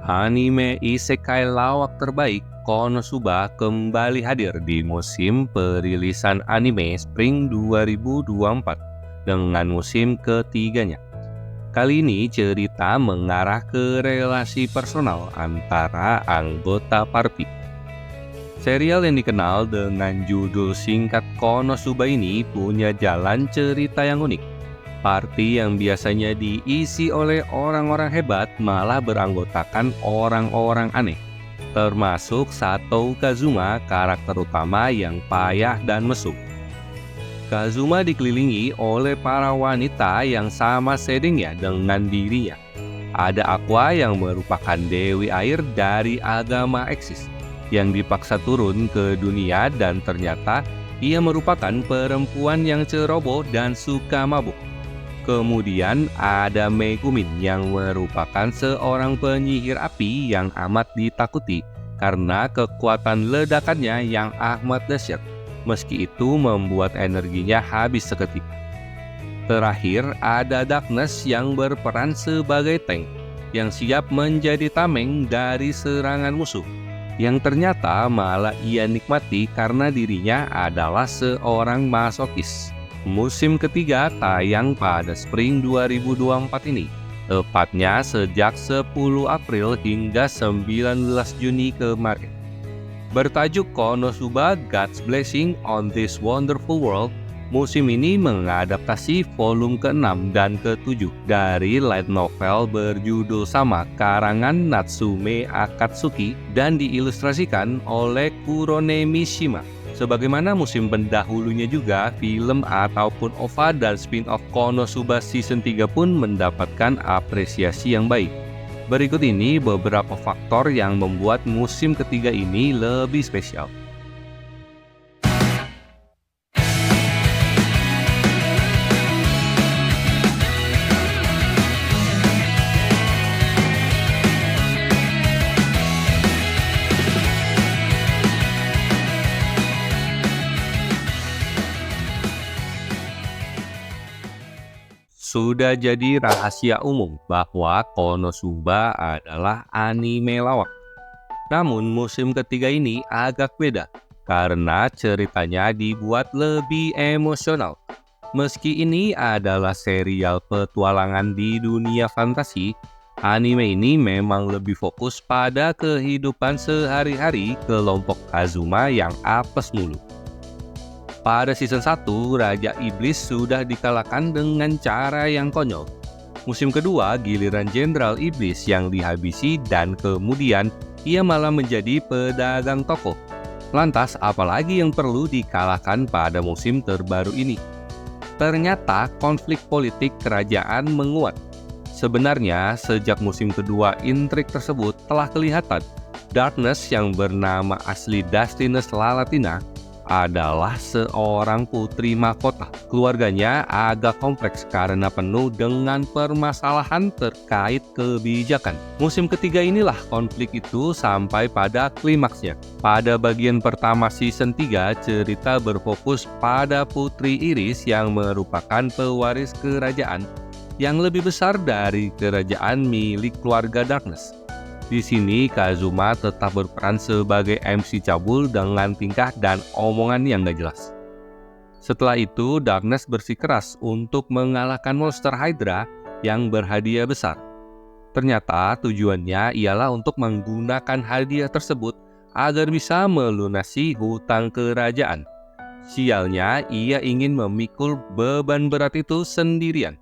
Anime isekai lawak terbaik Konosuba kembali hadir di musim perilisan anime Spring 2024 dengan musim ketiganya. Kali ini cerita mengarah ke relasi personal antara anggota party. Serial yang dikenal dengan judul singkat Konosuba ini punya jalan cerita yang unik. Party yang biasanya diisi oleh orang-orang hebat malah beranggotakan orang-orang aneh, termasuk Sato Kazuma, karakter utama yang payah dan mesum. Kazuma dikelilingi oleh para wanita yang sama settingnya dengan dirinya. Ada Aqua yang merupakan dewi air dari agama Eksis, yang dipaksa turun ke dunia dan ternyata ia merupakan perempuan yang ceroboh dan suka mabuk. Kemudian ada Megumin yang merupakan seorang penyihir api yang amat ditakuti karena kekuatan ledakannya yang amat dahsyat. Meski itu membuat energinya habis seketika. Terakhir ada Darkness yang berperan sebagai tank yang siap menjadi tameng dari serangan musuh, yang ternyata malah ia nikmati karena dirinya adalah seorang masokis. Musim ketiga tayang pada Spring 2024 ini, tepatnya sejak 10 April hingga 19 Juni kemarin. Bertajuk Konosuba God's Blessing on This Wonderful World, musim ini mengadaptasi volume ke-6 dan ke-7 dari light novel berjudul sama karangan Natsume Akatsuki dan diilustrasikan oleh Kurone Mishima. Sebagaimana musim pendahulunya juga, film ataupun OVA dan spin-off Konosuba Season 3 pun mendapatkan apresiasi yang baik. Berikut ini beberapa faktor yang membuat musim ketiga ini lebih spesial. Sudah jadi rahasia umum bahwa Konosuba adalah anime lawak. Namun musim ketiga ini agak beda karena ceritanya dibuat lebih emosional. Meski ini adalah serial petualangan di dunia fantasi, anime ini memang lebih fokus pada kehidupan sehari-hari kelompok Kazuma yang apes mulu. Pada season 1, Raja Iblis sudah dikalahkan dengan cara yang konyol. Musim kedua, giliran Jenderal Iblis yang dihabisi dan kemudian ia malah menjadi pedagang toko. Lantas, apalagi yang perlu dikalahkan pada musim terbaru ini? Ternyata konflik politik kerajaan menguat. Sebenarnya, sejak musim kedua intrik tersebut telah kelihatan. Darkness yang bernama asli Dustiness Lalatina adalah seorang putri mahkota. Keluarganya agak kompleks karena penuh dengan permasalahan terkait kebijakan. Musim ketiga inilah konflik itu sampai pada klimaksnya. Pada bagian pertama season 3, cerita berfokus pada Putri Iris yang merupakan pewaris kerajaan yang lebih besar dari kerajaan milik keluarga Darkness. Di sini Kazuma tetap berperan sebagai MC cabul dengan tingkah dan omongan yang gak jelas. Setelah itu, Darkness bersikeras untuk mengalahkan monster Hydra yang berhadiah besar. Ternyata tujuannya ialah untuk menggunakan hadiah tersebut agar bisa melunasi hutang kerajaan. Sialnya, ia ingin memikul beban berat itu sendirian.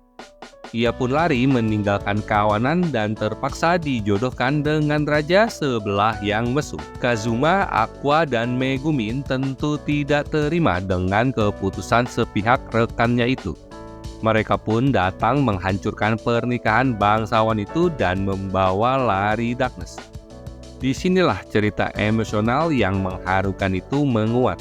Ia pun lari meninggalkan kawanan dan terpaksa dijodohkan dengan raja sebelah yang mesum. Kazuma, Aqua, dan Megumin tentu tidak terima dengan keputusan sepihak rekannya itu. Mereka pun datang menghancurkan pernikahan bangsawan itu dan membawa lari Darkness. Disinilah cerita emosional yang mengharukan itu menguat.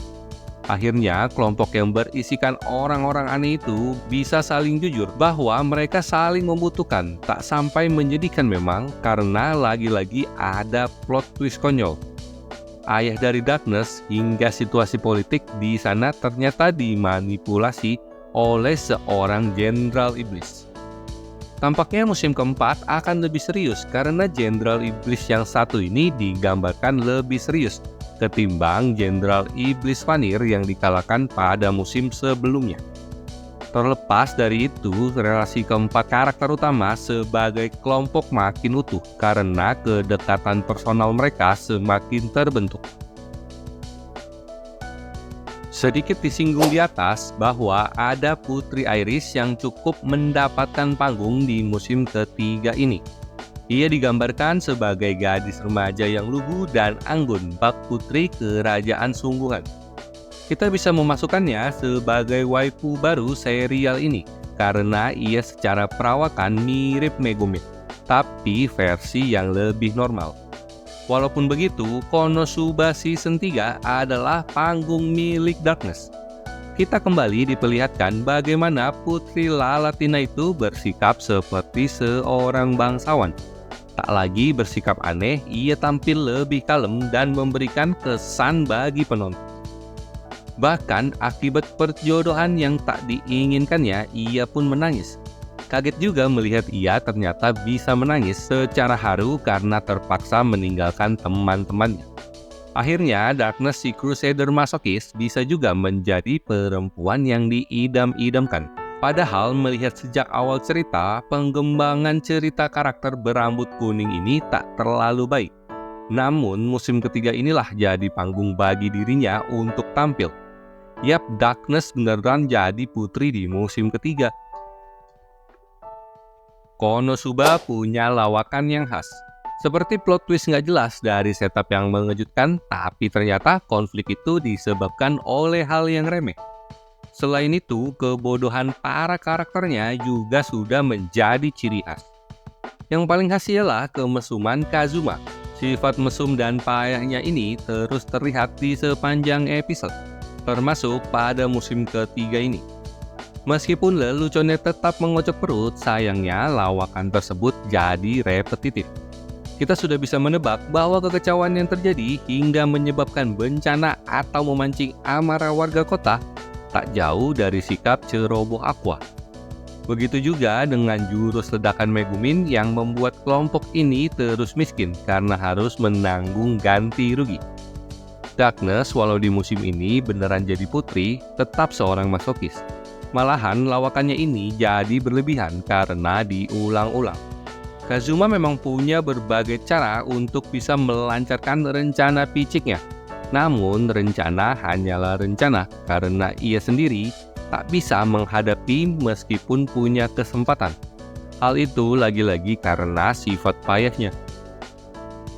Akhirnya, kelompok yang berisikan orang-orang aneh itu bisa saling jujur bahwa mereka saling membutuhkan. Tak sampai menyedihkan memang, karena lagi-lagi ada plot twist konyol. Ayah dari Darkness hingga situasi politik di sana ternyata dimanipulasi oleh seorang Jenderal Iblis. Tampaknya musim keempat akan lebih serius karena Jenderal Iblis yang satu ini digambarkan lebih serius ketimbang Jenderal Iblis Vanir yang dikalahkan pada musim sebelumnya. Terlepas dari itu, relasi keempat karakter utama sebagai kelompok makin utuh karena kedekatan personal mereka semakin terbentuk. Sedikit disinggung di atas bahwa ada Putri Iris yang cukup mendapatkan panggung di musim ketiga ini. Ia digambarkan sebagai gadis remaja yang lugu dan anggun, bak putri kerajaan sungguhan. Kita bisa memasukkannya sebagai waifu baru serial ini karena ia secara perawakan mirip Megumi, tapi versi yang lebih normal. Walaupun begitu, Konosuba Season 3 adalah panggung milik Darkness. Kita kembali diperlihatkan bagaimana Putri Lalatina itu bersikap seperti seorang bangsawan. Tak lagi bersikap aneh, ia tampil lebih kalem dan memberikan kesan bagi penonton. Bahkan akibat perjodohan yang tak diinginkannya, ia pun menangis. Kaget juga melihat ia ternyata bisa menangis secara haru karena terpaksa meninggalkan teman-temannya. Akhirnya, Darkness si Crusader masokis bisa juga menjadi perempuan yang diidam-idamkan. Padahal melihat sejak awal cerita, pengembangan cerita karakter berambut kuning ini tak terlalu baik. Namun, musim ketiga inilah jadi panggung bagi dirinya untuk tampil. Yap, Darkness beneran jadi putri di musim ketiga. Konosuba punya lawakan yang khas. Seperti plot twist nggak jelas dari setup yang mengejutkan, tapi ternyata konflik itu disebabkan oleh hal yang remeh. Selain itu, kebodohan para karakternya juga sudah menjadi ciri khas. Yang paling khas ialah kemesuman Kazuma. Sifat mesum dan payahnya ini terus terlihat di sepanjang episode, termasuk pada musim ketiga ini. Meskipun leluconnya tetap mengocok perut, sayangnya lawakan tersebut jadi repetitif. Kita sudah bisa menebak bahwa kekecauan yang terjadi hingga menyebabkan bencana atau memancing amarah warga kota tak jauh dari sikap ceroboh Aqua. Begitu juga dengan jurus ledakan Megumin yang membuat kelompok ini terus miskin karena harus menanggung ganti rugi. Darkness walau di musim ini beneran jadi putri, tetap seorang masokis. Malahan lawakannya ini jadi berlebihan karena diulang-ulang. Kazuma memang punya berbagai cara untuk bisa melancarkan rencana piciknya. Namun rencana hanyalah rencana karena ia sendiri tak bisa menghadapi meskipun punya kesempatan. Hal itu lagi-lagi karena sifat payahnya.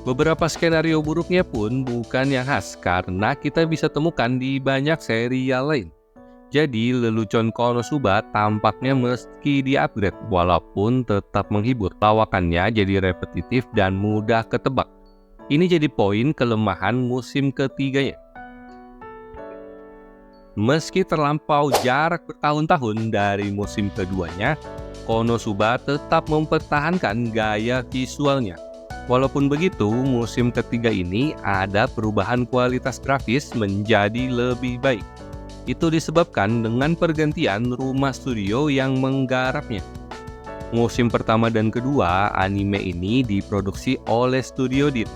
Beberapa skenario buruknya pun bukan yang khas karena kita bisa temukan di banyak serial lain. Jadi lelucon Konosuba tampaknya meski di-upgrade walaupun tetap menghibur. Lawakannya jadi repetitif dan mudah ketebak. Ini jadi poin kelemahan musim ketiganya. Meski terlampau jarak bertahun-tahun dari musim keduanya, Konosuba tetap mempertahankan gaya visualnya. Walaupun begitu, musim ketiga ini ada perubahan kualitas grafis menjadi lebih baik. Itu disebabkan dengan pergantian rumah studio yang menggarapnya. Musim pertama dan kedua, anime ini diproduksi oleh Studio Did.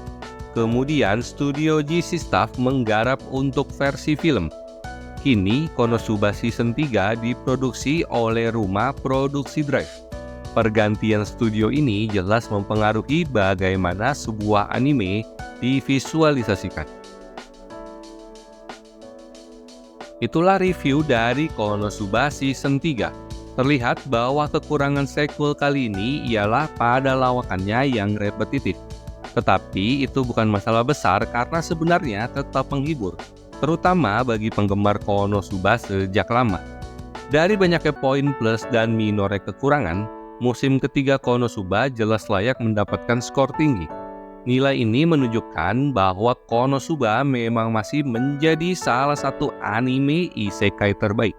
Kemudian Studio GC Staff menggarap untuk versi film. Kini Konosuba Season 3 diproduksi oleh rumah produksi Drive. Pergantian studio ini jelas mempengaruhi bagaimana sebuah anime divisualisasikan. Itulah review dari Konosuba Season 3. Terlihat bahwa kekurangan sequel kali ini ialah pada lawakannya yang repetitif. Tetapi itu bukan masalah besar karena sebenarnya tetap menghibur, terutama bagi penggemar Konosuba sejak lama. Dari banyaknya poin plus dan minornya kekurangan, musim ketiga Konosuba jelas layak mendapatkan skor tinggi. Nilai ini menunjukkan bahwa Konosuba memang masih menjadi salah satu anime isekai terbaik.